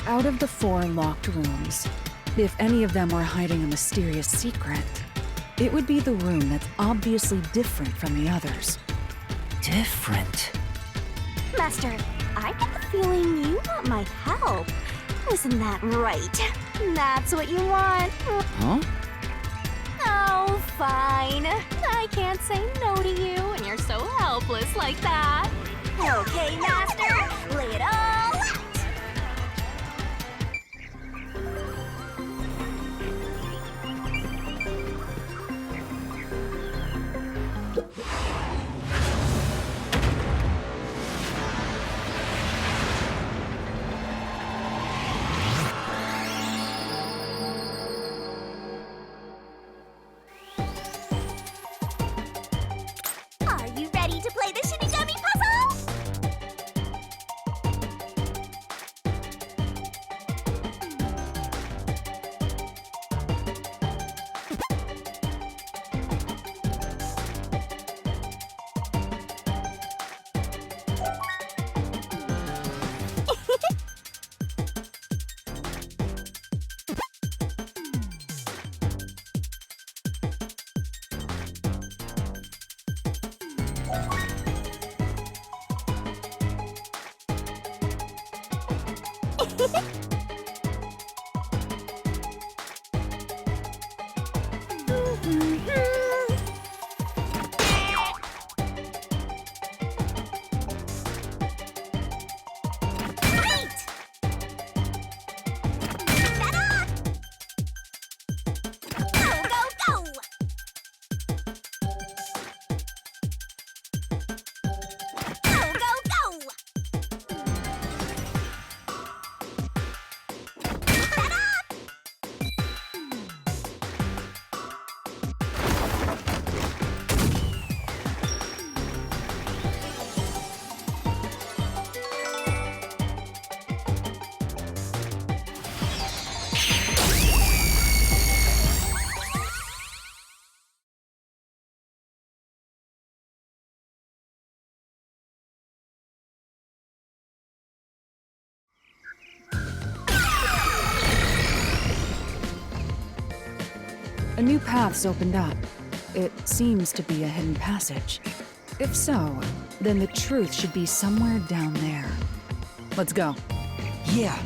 Out of the 4 locked rooms, if any of them were hiding a mysterious secret, it would be the room that's obviously different from the others. Different? Master, I get the feeling you want my help. Isn't that right? That's what you want. Huh? Oh, fine. I can't say no to you when you're so helpless like that. Okay, Master, lay it all out. Are you ready to play the Shinigami puzzle? Great! Set up! Go, go, go! Go, go, go! Set up! A new path's opened up. It seems to be a hidden passage. If so, then the truth should be somewhere down there. Let's go. Yeah.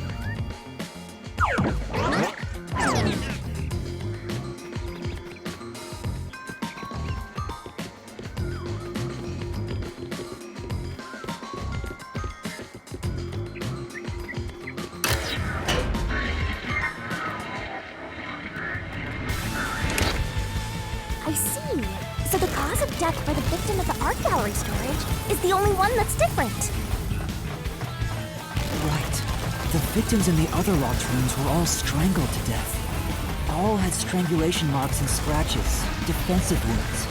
I see. So the cause of death for the victim of the art gallery storage is the only one that's different. Right. The victims in the other locked rooms were all strangled to death. All had strangulation marks and scratches, defensive wounds.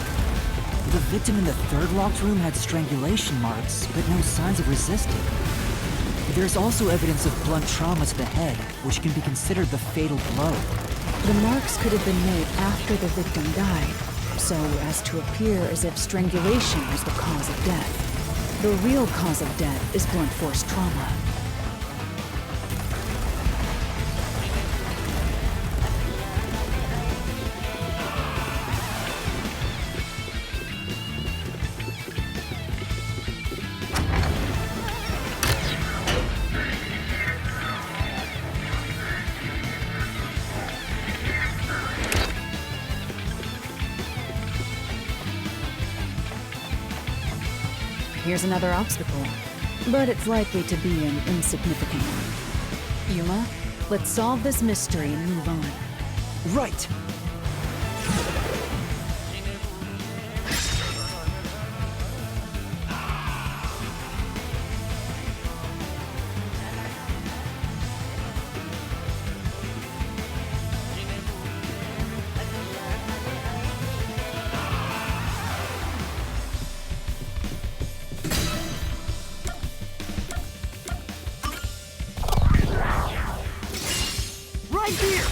The victim in the 3rd locked room had strangulation marks, but no signs of resisting. There's also evidence of blunt trauma to the head, which can be considered the fatal blow. The marks could have been made after the victim died, so as to appear as if strangulation was the cause of death. The real cause of death is blunt force trauma. Here's another obstacle, but it's likely to be an insignificant one. Yuma, let's solve this mystery and move on. Right! Right here!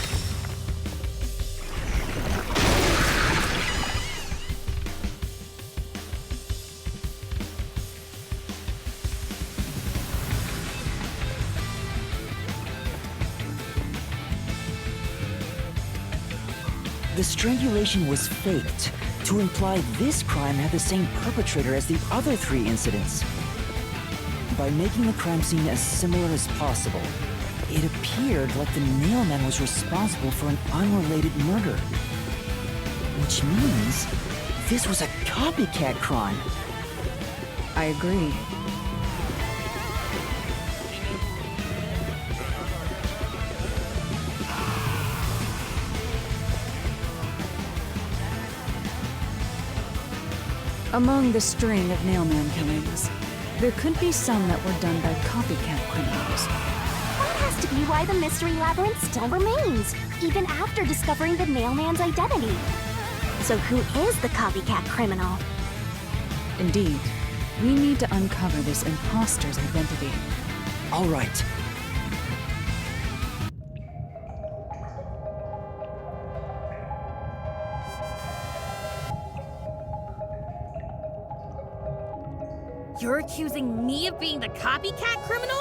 The strangulation was faked to imply this crime had the same perpetrator as the other 3 incidents. By making the crime scene as similar as possible, it appeared like the Nailman was responsible for an unrelated murder. Which means this was a copycat crime. I agree. Among the string of Nailman killings, there could be some that were done by copycat criminals. That has to be why the Mystery Labyrinth still remains, even after discovering the Nailman's identity. So who is the copycat criminal? Indeed, we need to uncover this imposter's identity. All right. You're accusing me of being the copycat criminal?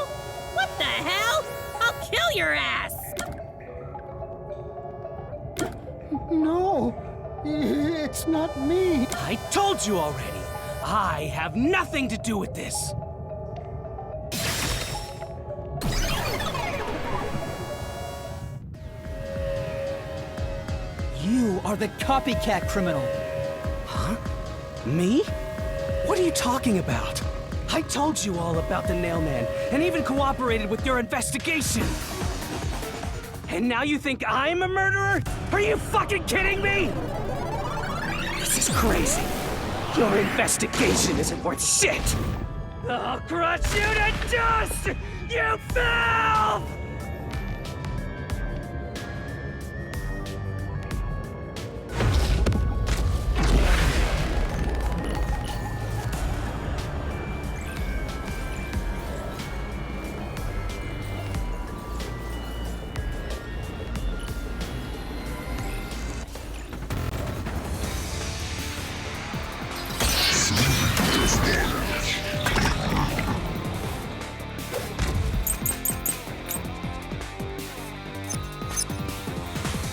What the hell? I'll kill your ass! No, it's not me. I told you already. I have nothing to do with this. You are the copycat criminal. Huh? Me? What are you talking about? I told you all about the Nailman, and even cooperated with your investigation. And now you think I'm a murderer? Are you fucking kidding me? This is crazy. Your investigation isn't worth shit. I'll crush you to dust, you filth!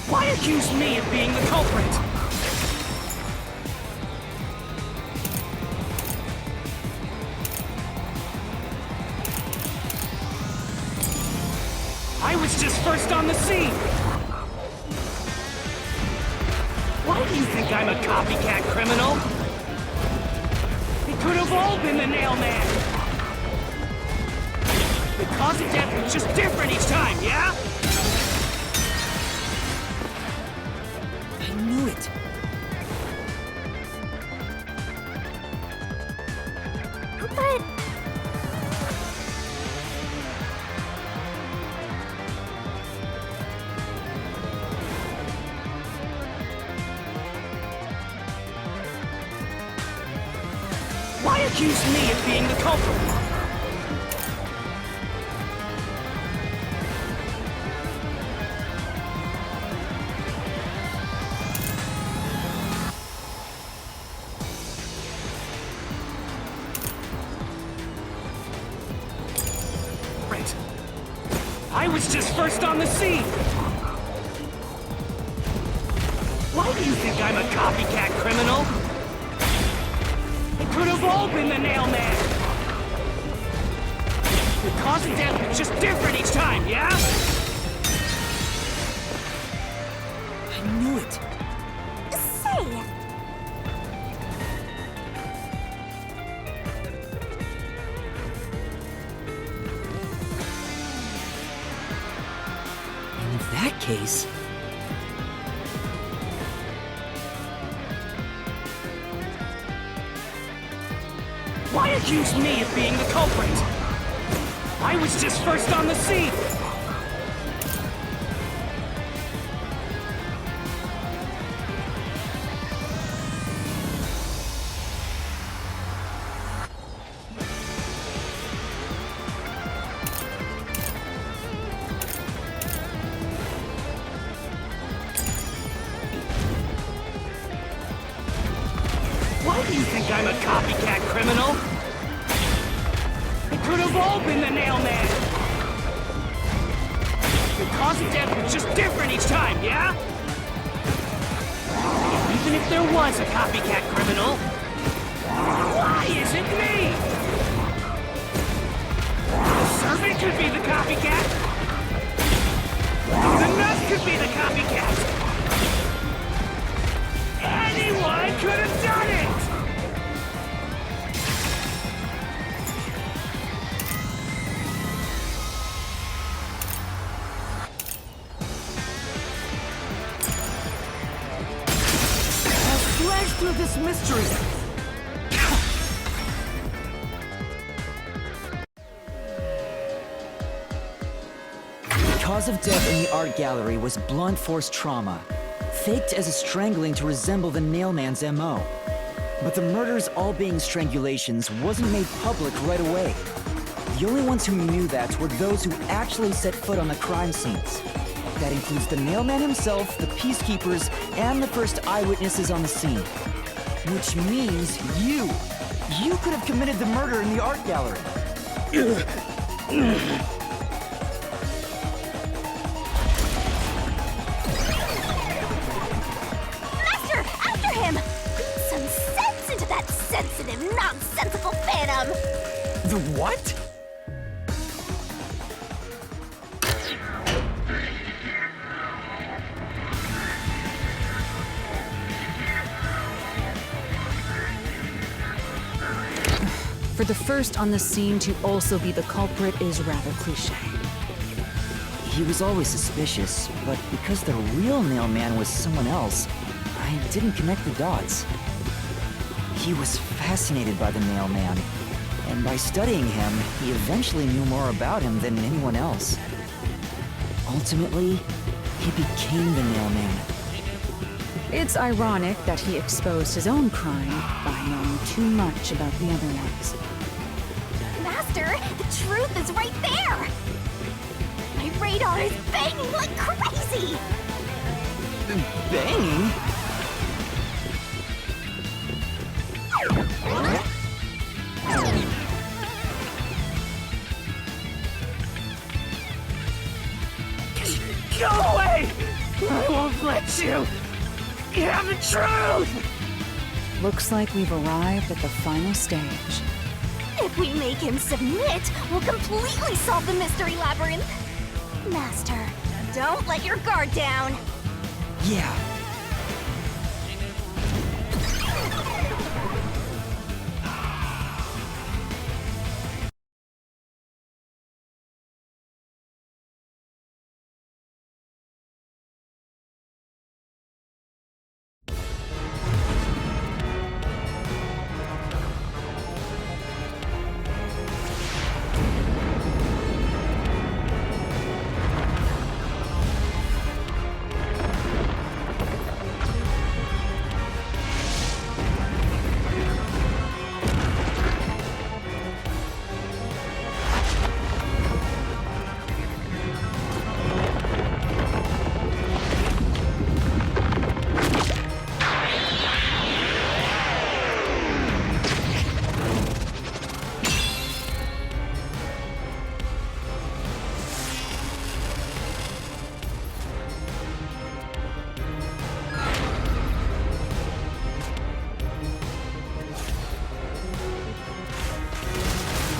Why accuse me of being the culprit? I was just first on the scene! Why do you think I'm a copycat criminal? It could have all been the Nailman! The cause of death was just different each time, yeah? I knew it. But... Why accuse me of being the culprit? I was just first on the scene! Why do you think I'm a copycat criminal? It could have all been the Nailman! The cause of death was just different each time, yeah? I knew it. Say... In that case... Why accuse me of being the culprit? I was just first on the scene! Why do you think I'm a copycat criminal? It could have all been the Nailman! The cause of death was just different each time, yeah? even if there was a copycat criminal, why is it me? The servant could be the copycat. The nurse could be the copycat. Anyone could have done it! Slash through this mystery! The cause of death in the art gallery was blunt force trauma, faked as a strangling to resemble the Nailman's MO. But the murders all being strangulations wasn't made public right away. The only ones who knew that were those who actually set foot on the crime scenes. That includes the Nailman himself, the Peacekeepers, and the first eyewitnesses on the scene. Which means you! You could have committed the murder in the art gallery. Master, after him! Bring some sense into that sensitive, nonsensical phantom! The what? For the first on the scene to also be the culprit is rather cliché. He was always suspicious, but because the real Nailman was someone else, I didn't connect the dots. He was fascinated by the Nailman, and by studying him, he eventually knew more about him than anyone else. Ultimately, he became the Nailman. It's ironic that he exposed his own crime by knowing too much about the other ones. Master, the truth is right there! My radar is banging like crazy! Banging? Go away! I won't let you! You have the truth! Looks like we've arrived at the final stage. If we make him submit, we'll completely solve the mystery labyrinth! Master, don't let your guard down! Yeah.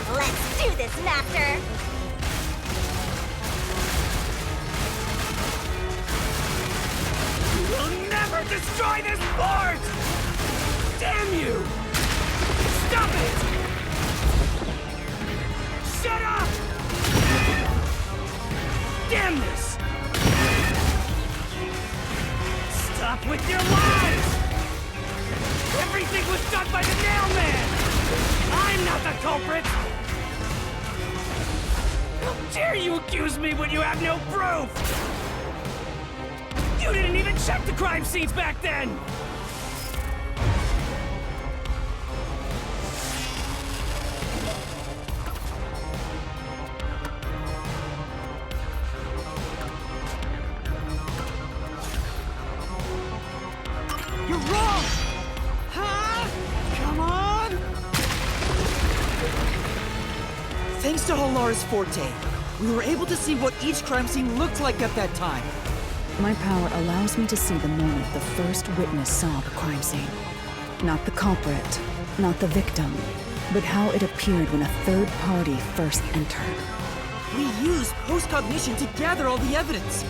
Let's do this, Master! We'll never destroy this fort! Damn you! Stop it! Shut up! Damn this! Stop with your lies! Everything was done by the Nailman! I'm not the culprit! How dare you accuse me when you have no proof? You didn't even check the crime scenes back then! You're wrong! Huh? Come on! Thanks to Halara's forte, we were able to see what each crime scene looked like at that time. My power allows me to see the moment the first witness saw the crime scene. Not the culprit, not the victim, but how it appeared when a third party first entered. We used post-cognition to gather all the evidence.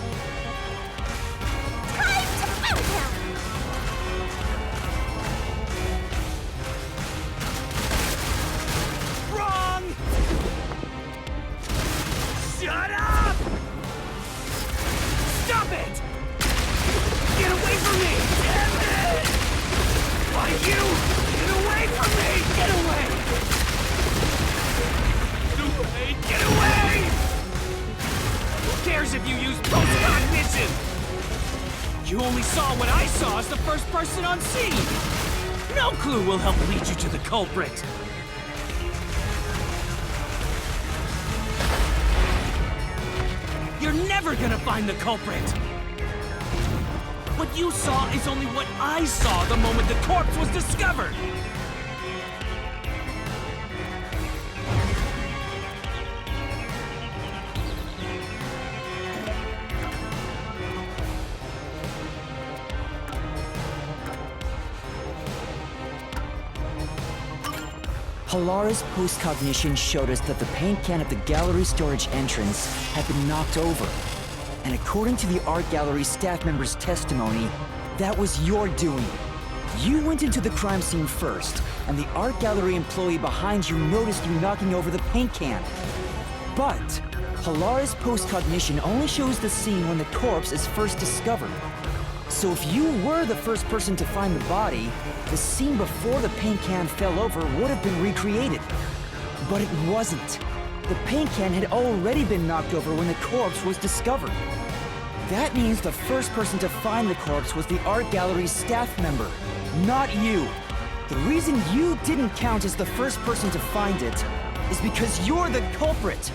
Time to find him! Wrong! Shut up! Stop it! Get away from me! Damn it! Why you? Get away from me! Get away! Get away! Who cares if you use post-cognition? You only saw what I saw as the first person on scene! No clue will help lead you to the culprit! You're never gonna find the culprit! What you saw is only what I saw the moment the corpse was discovered! Halara's post-cognition showed us that the paint can at the gallery storage entrance had been knocked over. And according to the art gallery staff member's testimony, that was your doing. You went into the crime scene first, and the art gallery employee behind you noticed you knocking over the paint can. But Halara's post-cognition only shows the scene when the corpse is first discovered. So if you were the first person to find the body, the scene before the paint can fell over would have been recreated. But it wasn't. The paint can had already been knocked over when the corpse was discovered. That means the first person to find the corpse was the art gallery's staff member, not you. The reason you didn't count as the first person to find it is because you're the culprit.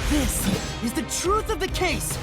This is the truth of the case.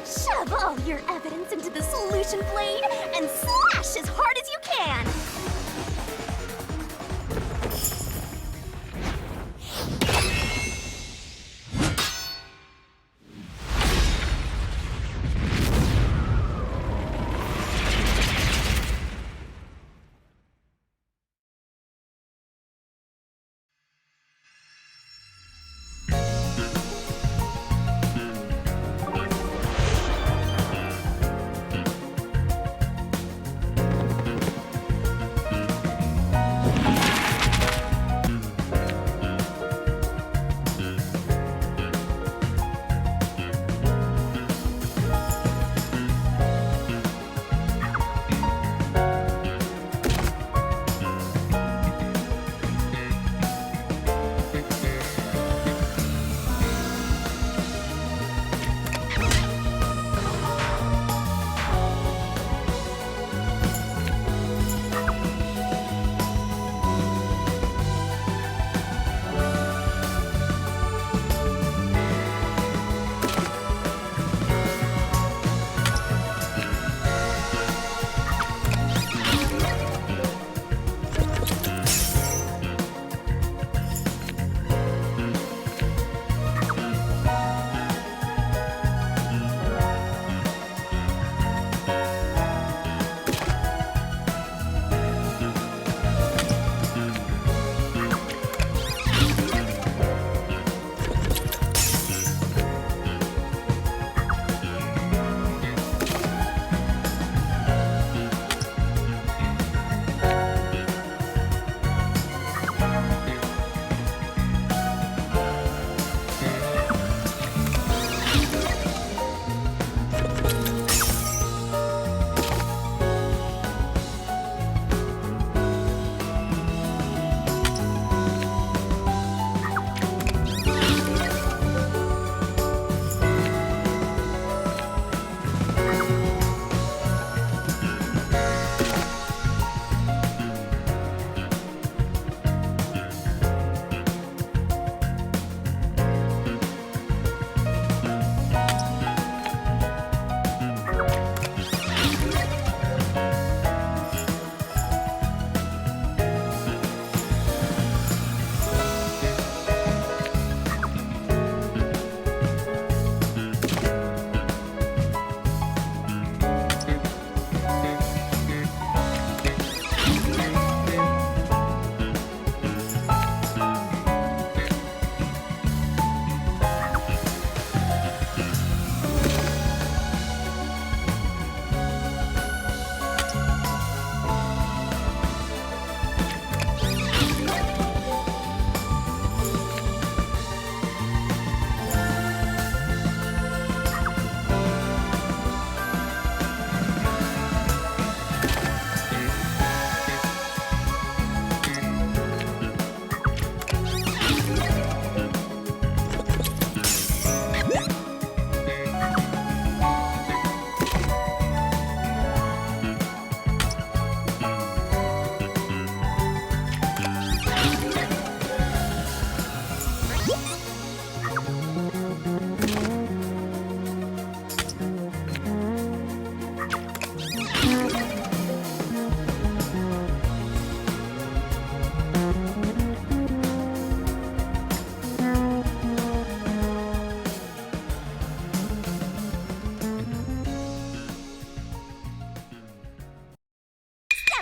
Shove all your evidence into the solution blade and slash as hard as you can!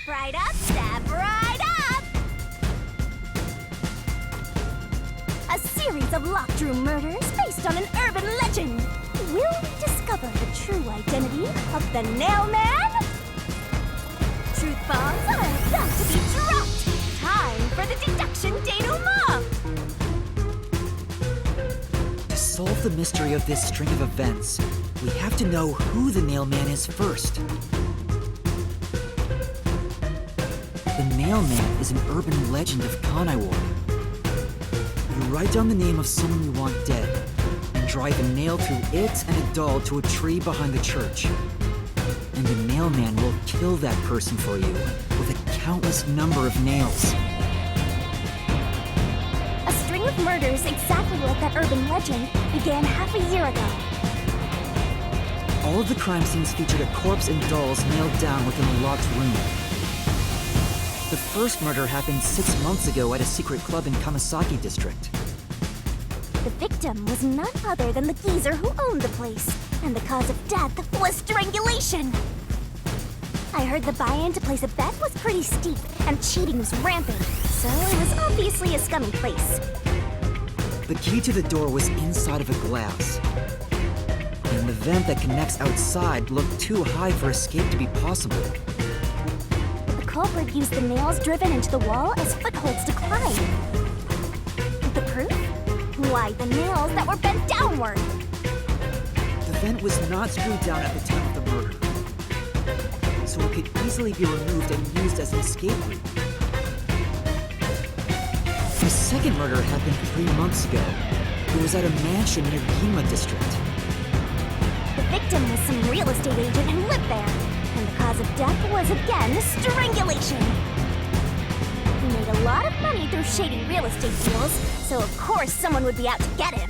Step right up, step right up! A series of locked room murders based on an urban legend. Will we discover the true identity of the Nailman? Truth bombs are about to be dropped! Time for the deduction denouement! To solve the mystery of this string of events, we have to know who the Nailman is first. The Nailman is an urban legend of Kanaiwar. You write down the name of someone you want dead, and drive a nail through it and a doll to a tree behind the church. And the Nailman will kill that person for you with a countless number of nails. A string of murders exactly like that urban legend began half a year ago. All of the crime scenes featured a corpse and dolls nailed down within a locked room. The first murder happened 6 months ago at a secret club in Kamasaki District. The victim was none other than the geezer who owned the place, and the cause of death was strangulation. I heard the buy-in to place a bet was pretty steep, and cheating was rampant, so it was obviously a scummy place. The key to the door was inside of a glass. And the vent that connects outside looked too high for escape to be possible. The culprit used the nails driven into the wall as footholds to climb. The proof? Why, the nails that were bent downward. The vent was not screwed down at the time of the murder, so it could easily be removed and used as an escape route. The second murder happened 3 months ago. It was at a mansion near Gima District. The victim was some real estate agent who lived there, and the cause of death was again strangulation. He made a lot of money through shady real estate deals, so of course someone would be out to get him.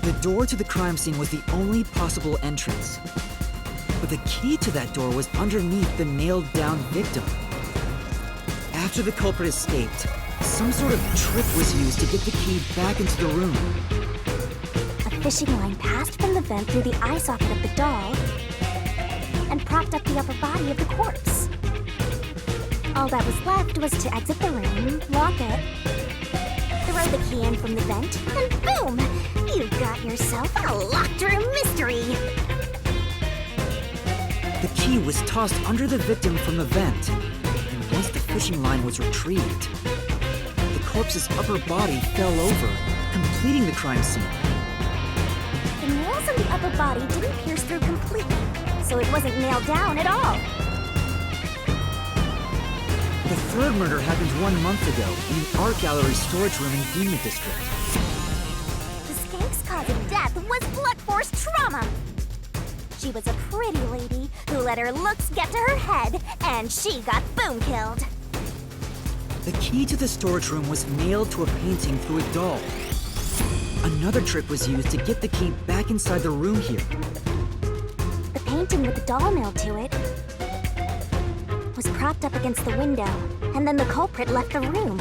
The door to the crime scene was the only possible entrance. But the key to that door was underneath the nailed-down victim. After the culprit escaped, some sort of trick was used to get the key back into the room. A fishing line passed from the vent through the eye socket of the doll and propped up the upper body of the corpse. All that was left was to exit the room, lock it, throw the key in from the vent, and boom! You got yourself a locked room mystery! The key was tossed under the victim from the vent, and once the fishing line was retrieved, the corpse's upper body fell over, completing the crime scene. The nails in the upper body didn't pierce through completely, so it wasn't nailed down at all. The third murder happened 1 month ago in an art gallery storage room in Gima District. The skank's cause of death was blunt force trauma. She was a pretty lady who let her looks get to her head, and she got boom killed. The key to the storage room was nailed to a painting through a doll. Another trick was used to get the key back inside the room here. The painting with the doll nailed to it was propped up against the window, and then the culprit left the room.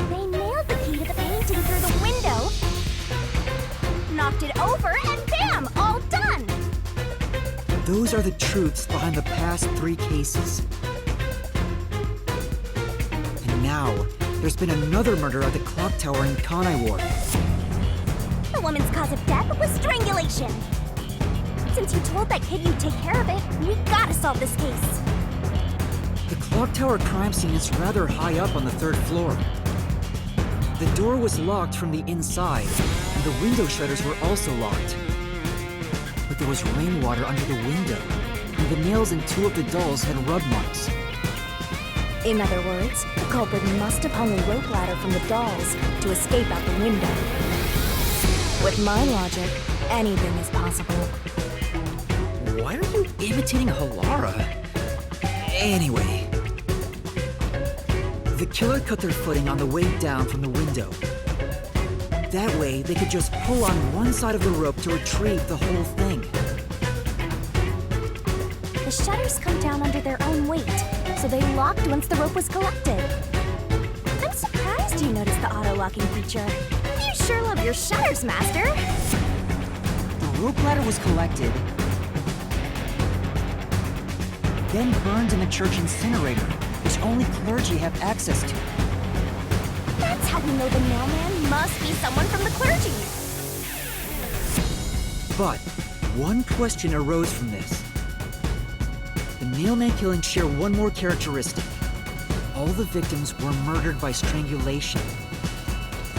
They nailed the key to the painting through the window, knocked it over, and bam! All done! Those are the truths behind the past 3 cases. And now, there's been another murder at the clock tower in Kanaiwar. The woman's cause of death was strangulation. Since you told that kid you'd take care of it, we gotta solve this case. The clock tower crime scene is rather high up on the 3rd floor. The door was locked from the inside, and the window shutters were also locked. But there was rainwater under the window, and the nails in 2 of the dolls had rub marks. In other words, the culprit must have hung a rope ladder from the dolls to escape out the window. With my logic, anything is possible. Why are you imitating Halara? Anyway. The killer cut their footing on the way down from the window. That way, they could just pull on one side of the rope to retrieve the whole thing. The shutters come down under their own weight, so they locked once the rope was collected. I'm surprised you noticed the auto-locking feature. You sure love your shutters, Master. The rope ladder was collected, then burned in the church incinerator, which only clergy have access to. That's how we know the mailman must be someone from the clergy. But one question arose from this. The nailman killings share one more characteristic. All the victims were murdered by strangulation.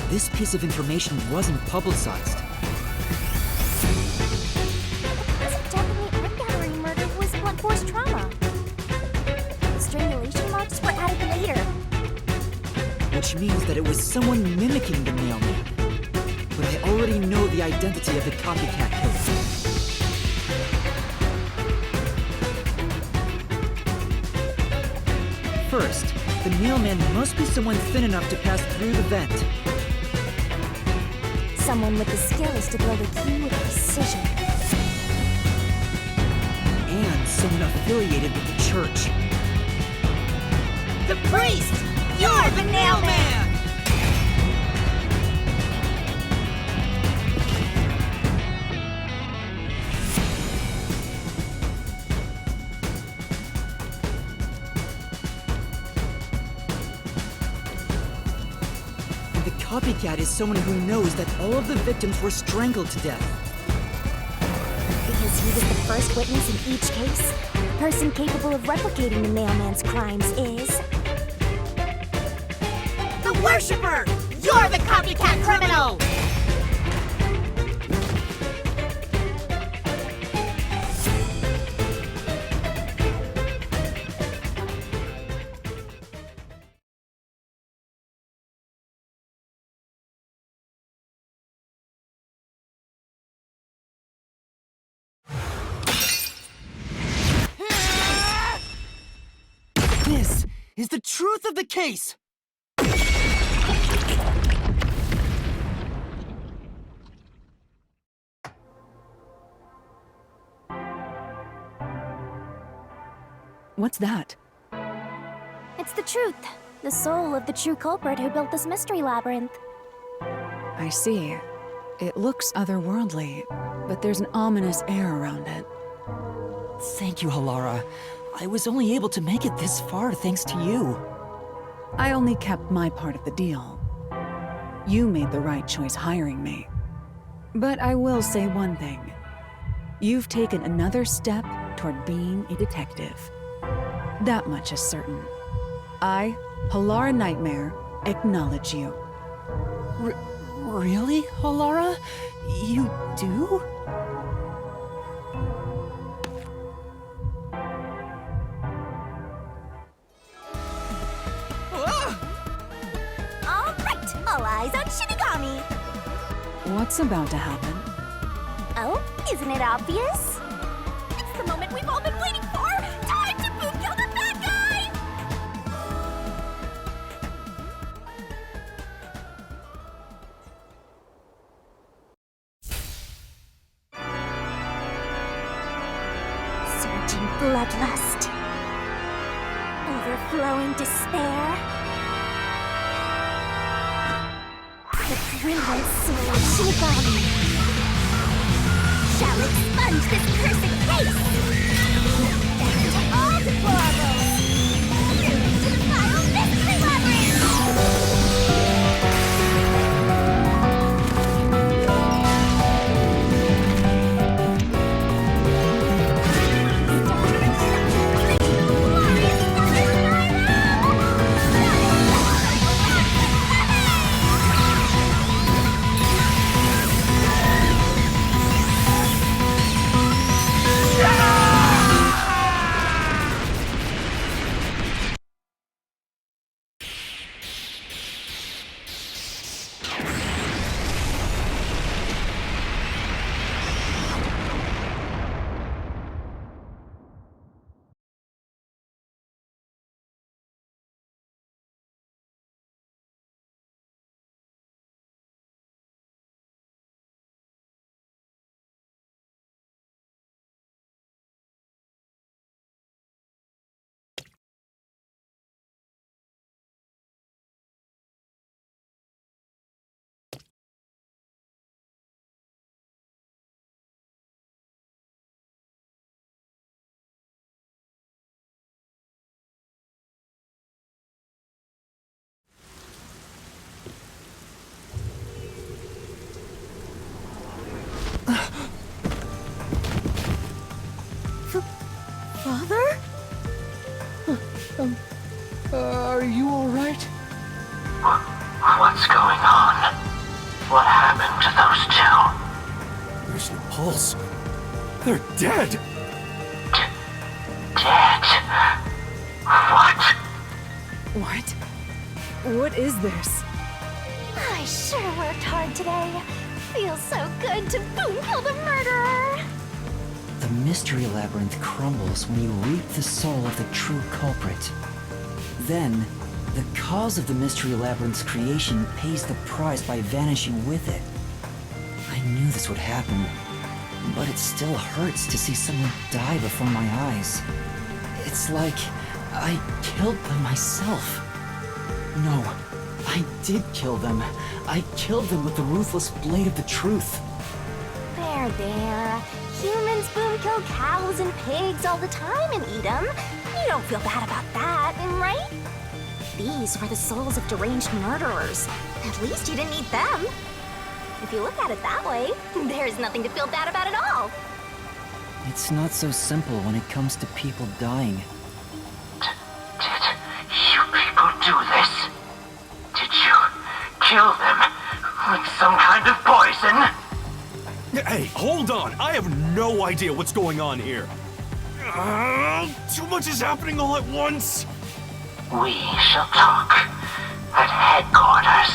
This piece of information wasn't publicized. The present death in the art-gathering murder was blunt force trauma. Strangulation marks were added later. Which means that it was someone mimicking the mailman. But I already know the identity of the copycat killer. First, the mailman must be someone thin enough to pass through the vent. Someone with the skills to throw the key with precision. And someone affiliated with the church. The priest! You're the nailman! And the copycat is someone who knows that all of the victims were strangled to death. Because he was the first witness in each case, the person capable of replicating the mailman's crimes is... The worshiper! You're the copycat criminal! This is the truth of the case! What's that? It's the truth. The soul of the true culprit who built this mystery labyrinth. I see. It looks otherworldly, but there's an ominous air around it. Thank you, Halara. I was only able to make it this far thanks to you. I only kept my part of the deal. You made the right choice hiring me. But I will say one thing. You've taken another step toward being a detective. That much is certain. I, Halara Nightmare, acknowledge you. Really, Halara? You do? All right, all eyes on Shinigami. What's about to happen? Oh, isn't it obvious? It's the moment we've all been waiting for! Time to boot kill the bad guy! Surging bloodlust. Overflowing despair. The brilliant soul of Shinigami shall expunge this cursed case! Death to all deplorables! Doom to the final mystery Yeah! Father? Are you all right? What's going on? What happened to those two? There's no pulse. They're dead! Dead? What? What? What is this? I sure worked hard today. Feels so good to boom kill the murderer. The mystery labyrinth crumbles when you reap the soul of the true culprit. Then, the cause of the mystery labyrinth's creation pays the price by vanishing with it. I knew this would happen, but it still hurts to see someone die before my eyes. It's like I killed them myself. No, I did kill them. I killed them with the ruthless blade of the truth. There. Humans boom kill cows and pigs all the time and eat them. You don't feel bad about that, right? These were the souls of deranged murderers. At least you didn't eat them. If you look at it that way, there's nothing to feel bad about at all. It's not so simple when it comes to people dying. Did you people do this? Did you kill them with some kind of poison? Hey, hold on! I have no idea what's going on here. Too much is happening all at once! We shall talk at headquarters.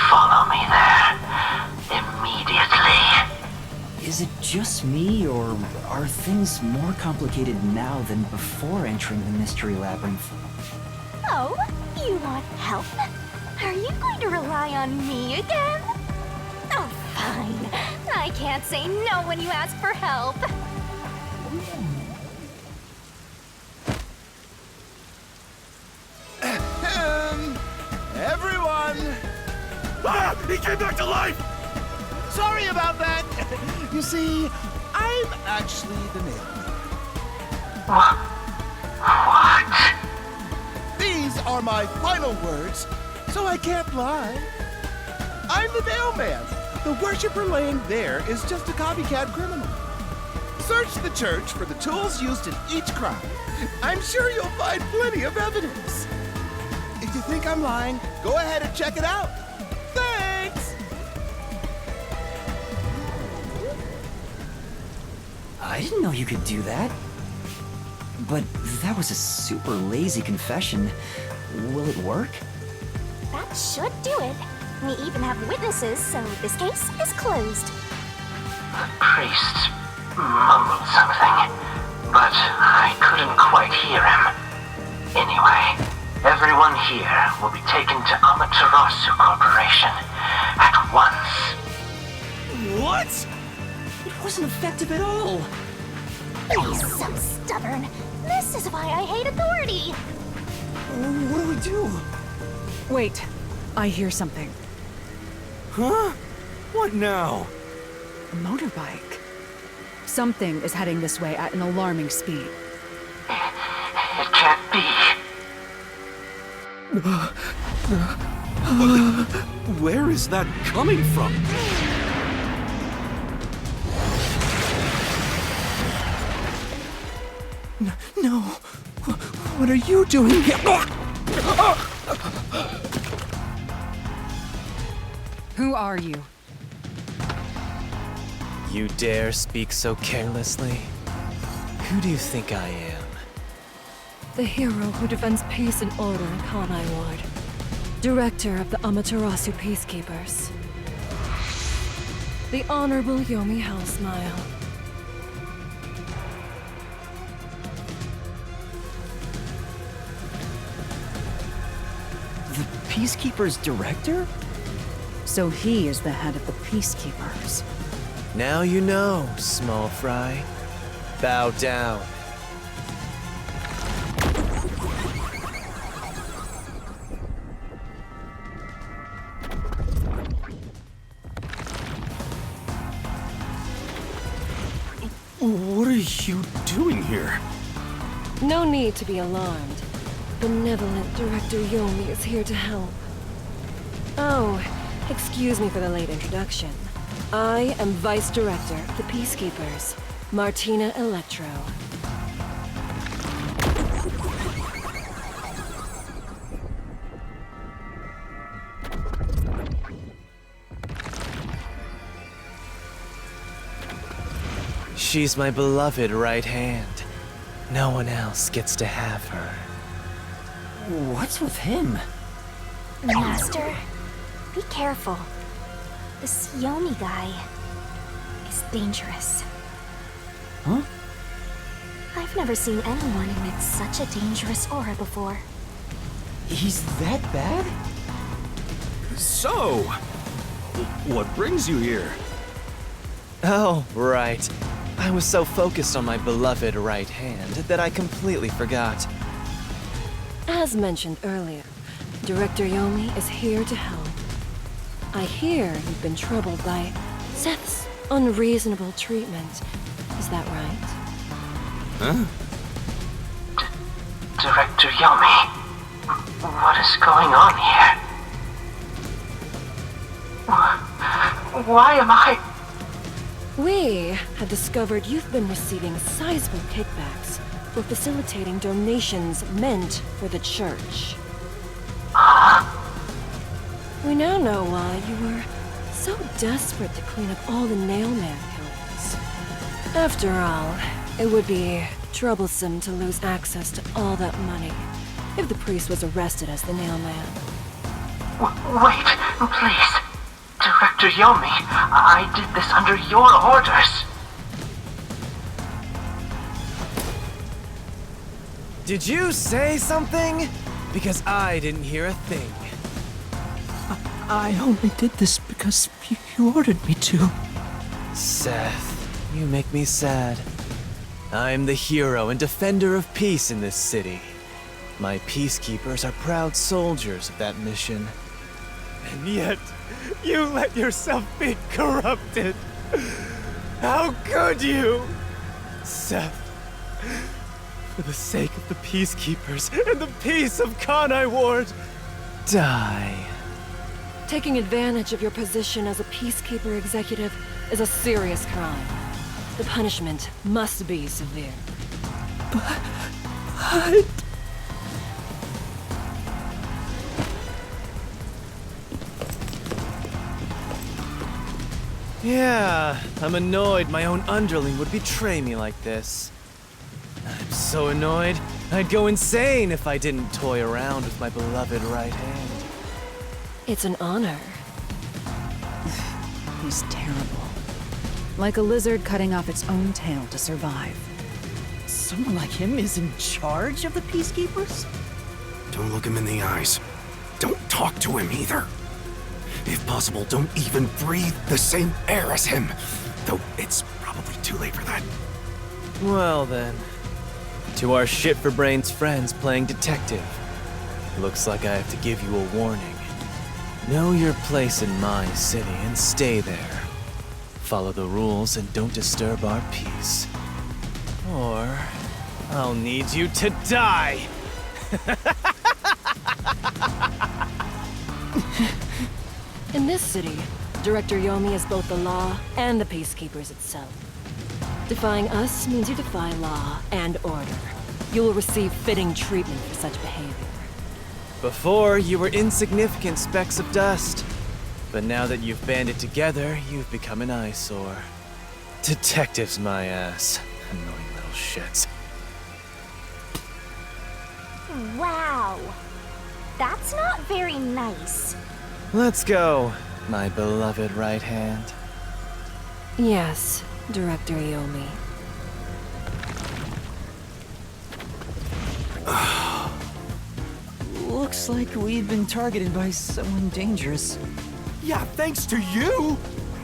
Follow me there immediately. Is it just me, or are things more complicated now than before entering the Mystery Labyrinth? Oh, you want help? Are you going to rely on me again? Oh, fine. I can't say no when you ask for help. Everyone! Ah! He came back to life! Sorry about that! You see, I'm actually the nailman. What? These are my final words, so I can't lie. I'm the nailman. The worshiper laying there is just a copycat criminal. Search the church for the tools used in each crime. I'm sure you'll find plenty of evidence. If you think I'm lying, go ahead and check it out. Thanks! I didn't know you could do that. But that was a super lazy confession. Will it work? That should do it. We even have witnesses, so this case is closed. The priest mumbled something, but I couldn't quite hear him. Anyway, everyone here will be taken to Amaterasu Corporation at once. What? It wasn't effective at all. He's so stubborn. This is why I hate authority. What do we do? Wait, I hear something. Huh? What now? A motorbike. Something is heading this way at an alarming speed. It can't be. Where is that coming from? No. What are you doing here? Who are you? You dare speak so carelessly? Who do you think I am? The hero who defends peace and order in Kanai Ward. Director of the Amaterasu Peacekeepers. The Honorable Yomi Hellsmile. The Peacekeeper's director? So he is the head of the Peacekeepers. Now you know, small fry. Bow down. What are you doing here? No need to be alarmed. Benevolent Director Yomi is here to help. Oh, excuse me for the late introduction. I am Vice Director of the Peacekeepers, Martina Electro. She's my beloved right hand. No one else gets to have her. What's with him? Master, be careful. This Yomi guy is dangerous. Huh? I've never seen anyone emit such a dangerous aura before. He's that bad? So, what brings you here? Oh, right. I was so focused on my beloved right hand that I completely forgot. As mentioned earlier, Director Yomi is here to help. I hear you've been troubled by Seth's unreasonable treatment. Is that right? Huh? Director Yomi, what is going on here? Why am I... We have discovered you've been receiving sizable kickbacks for facilitating donations meant for the church. We now know why you were so desperate to clean up all the Nailman killings. After all, it would be troublesome to lose access to all that money if the priest was arrested as the Nailman. Wait, please. Director Yomi, I did this under your orders. Did you say something? Because I didn't hear a thing. I only did this because you ordered me to. Seth, you make me sad. I'm the hero and defender of peace in this city. My peacekeepers are proud soldiers of that mission. And yet, you let yourself be corrupted. How could you? Seth, for the sake of the peacekeepers and the peace of Kanai Ward, die. Taking advantage of your position as a peacekeeper executive is a serious crime. The punishment must be severe. But... Yeah, I'm annoyed my own underling would betray me like this. I'm so annoyed, I'd go insane if I didn't toy around with my beloved right hand. It's an honor. He's terrible. Like a lizard cutting off its own tail to survive. Someone like him is in charge of the Peacekeepers? Don't look him in the eyes. Don't talk to him either. If possible, don't even breathe the same air as him. Though it's probably too late for that. Well then, to our shit-for-brains friends playing detective. Looks like I have to give you a warning. Know your place in my city and stay there. Follow the rules and don't disturb our peace. Or I'll need you to die! In this city, Director Yomi is both the law and the Peacekeepers itself. Defying us means you defy law and order. You will receive fitting treatment for such behavior. Before, you were insignificant specks of dust. But now that you've banded together, you've become an eyesore. Detectives, my ass. Annoying little shits. Wow. That's not very nice. Let's go, my beloved right hand. Yes, Director Yomi. Looks like we've been targeted by someone dangerous. Yeah, thanks to you!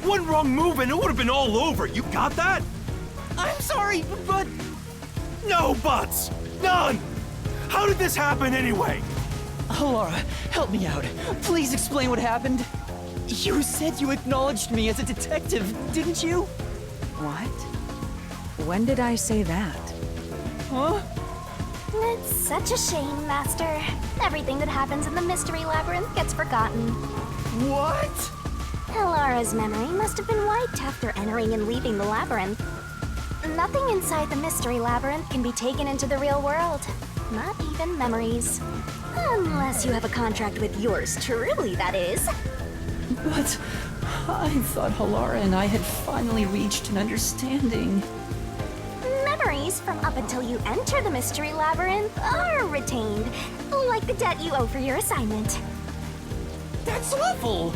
One wrong move and it would have been all over. You got that? I'm sorry, but... No buts! None! How did this happen anyway? Laura, help me out. Please explain what happened. You said you acknowledged me as a detective, didn't you? What? When did I say that? Huh? It's such a shame, Master. Everything that happens in the Mystery Labyrinth gets forgotten. What? Elara's memory must have been wiped after entering and leaving the labyrinth. Nothing inside the Mystery Labyrinth can be taken into the real world. Not even memories. Unless you have a contract with yours truly, that is. But I thought Halara and I had finally reached an understanding. memories from up until you enter the Mystery Labyrinth are retained, like the debt you owe for your assignment. That's awful!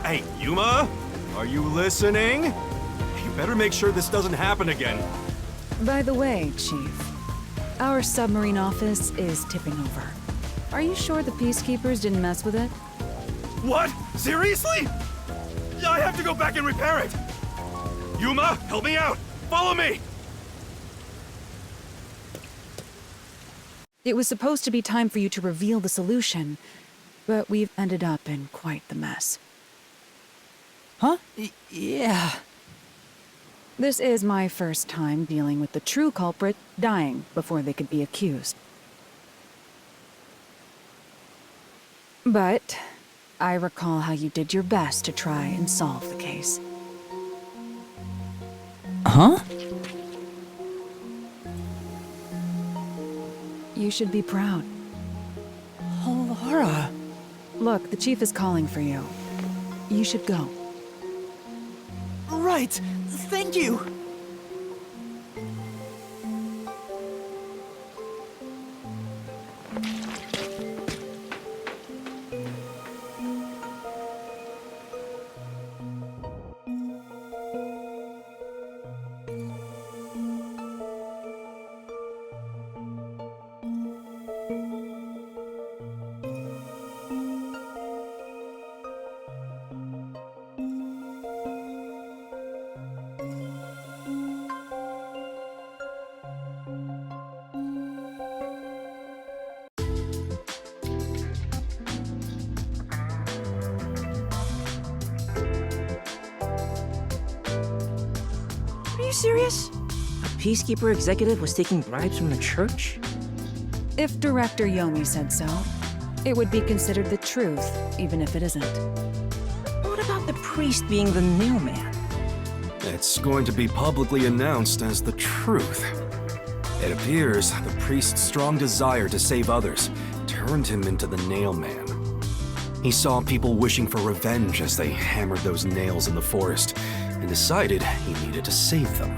Hey, Yuma? Are you listening? You better make sure this doesn't happen again. By the way, Chief, our submarine office is tipping over. Are you sure the Peacekeepers didn't mess with it? What? Seriously? I have to go back and repair it! Yuma, help me out! Follow me! It was supposed to be time for you to reveal the solution, but we've ended up in quite the mess. Huh? Yeah. This is my first time dealing with the true culprit dying before they could be accused. But I recall how you did your best to try and solve the case. Huh? You should be proud. Oh, Laura. Look, the chief is calling for you. You should go. Right. Thank you. Are you serious? A Peacekeeper executive was taking bribes from the church? If Director Yomi said so, it would be considered the truth, even if it isn't. What about the priest being the nail man? It's going to be publicly announced as the truth. It appears the priest's strong desire to save others turned him into the nail man. He saw people wishing for revenge as they hammered those nails in the forest, and decided he needed to save them.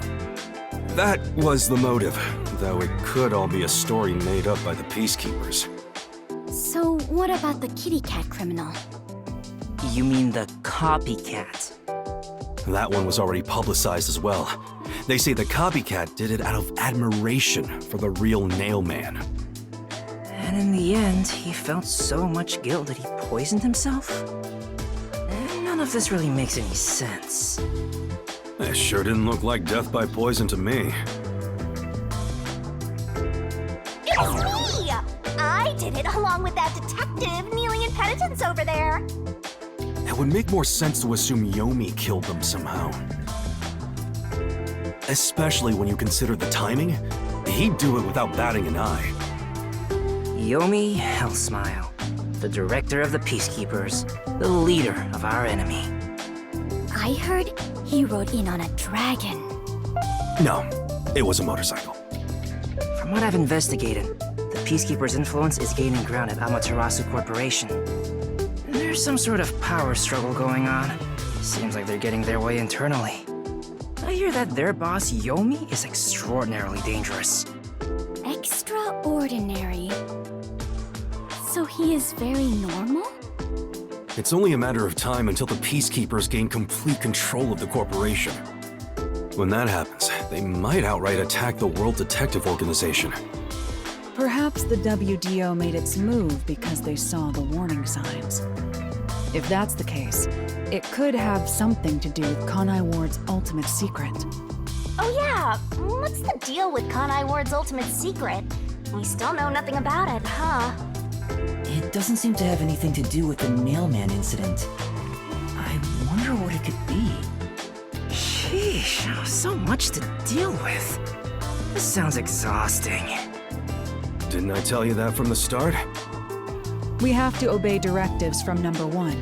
That was the motive, though it could all be a story made up by the Peacekeepers. So, what about the kitty cat criminal? You mean the copycat? That one was already publicized as well. They say the copycat did it out of admiration for the real nail man. And in the end, he felt so much guilt that he poisoned himself? None of this really makes any sense. It sure didn't look like death by poison to me. It's me! I did it along with that detective kneeling in penitence over there. It would make more sense to assume Yomi killed them somehow. Especially when you consider the timing. He'd do it without batting an eye. Yomi Hellsmile, the director of the Peacekeepers, the leader of our enemy. I heard he rode in on a dragon. No, it was a motorcycle. From what I've investigated, the Peacekeepers' influence is gaining ground at Amaterasu Corporation. There's some sort of power struggle going on. Seems like they're getting their way internally. I hear that their boss, Yomi, is extraordinarily dangerous. Extraordinary. So he is very normal? It's only a matter of time until the Peacekeepers gain complete control of the corporation. When that happens, they might outright attack the World Detective Organization. Perhaps the WDO made its move because they saw the warning signs. If that's the case, it could have something to do with Kanai Ward's ultimate secret. Oh yeah, what's the deal with Kanai Ward's ultimate secret? We still know nothing about it, huh? It doesn't seem to have anything to do with the Nailman incident. I wonder what it could be. Sheesh, so much to deal with. This sounds exhausting. Didn't I tell you that from the start? We have to obey directives from number one,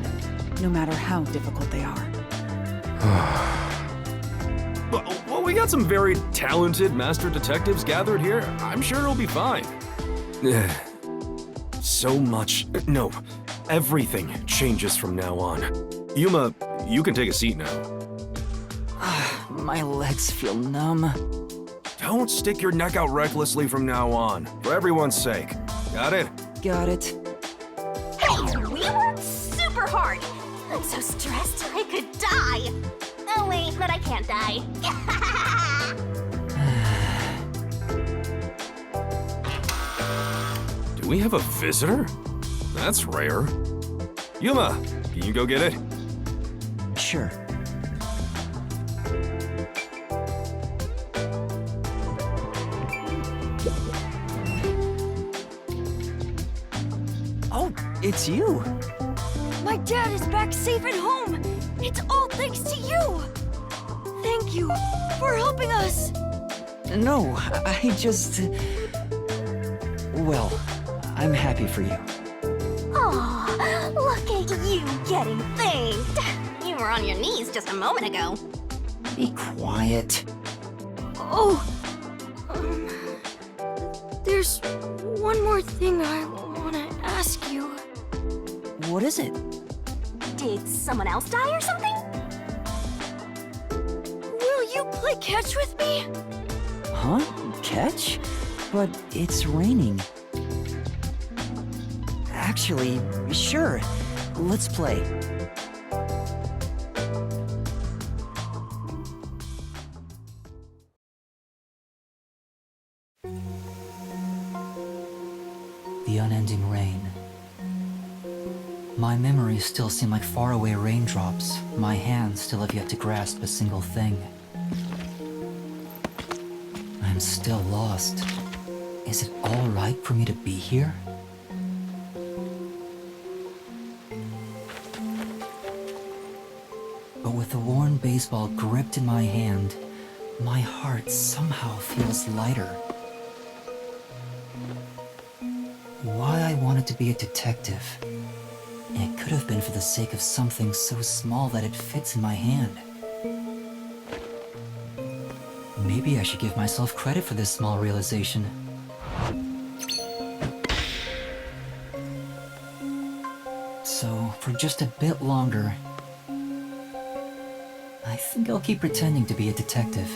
no matter how difficult they are. Well, we got some very talented master detectives gathered here. I'm sure it'll be fine. So much. No, everything changes from now on. Yuma, you can take a seat now. My legs feel numb. don't stick your neck out recklessly from now on, for everyone's sake. Got it? Got it. Hey, we worked super hard. I'm so stressed I could die. Oh wait, but I can't die. Do we have a visitor? That's rare. Yuma, can you go get it? Sure. Oh, it's you. My dad is back safe at home! It's all thanks to you! Thank you for helping us! No, I just... Well, I'm happy for you. Aw, look at you getting thanked. You were on your knees just a moment ago. Be quiet. Oh! There's one more thing I want to ask you. What is it? Did someone else die or something? Will you play catch with me? Huh? Catch? But it's raining. Actually, sure. Let's play. The unending rain. My memories still seem like faraway raindrops. My hands still have yet to grasp a single thing. I'm still lost. Is it all right for me to be here? But with the worn baseball gripped in my hand, my heart somehow feels lighter. Why I wanted to be a detective. It could have been for the sake of something so small that it fits in my hand. Maybe I should give myself credit for this small realization. So, for just a bit longer, I think I'll keep pretending to be a detective.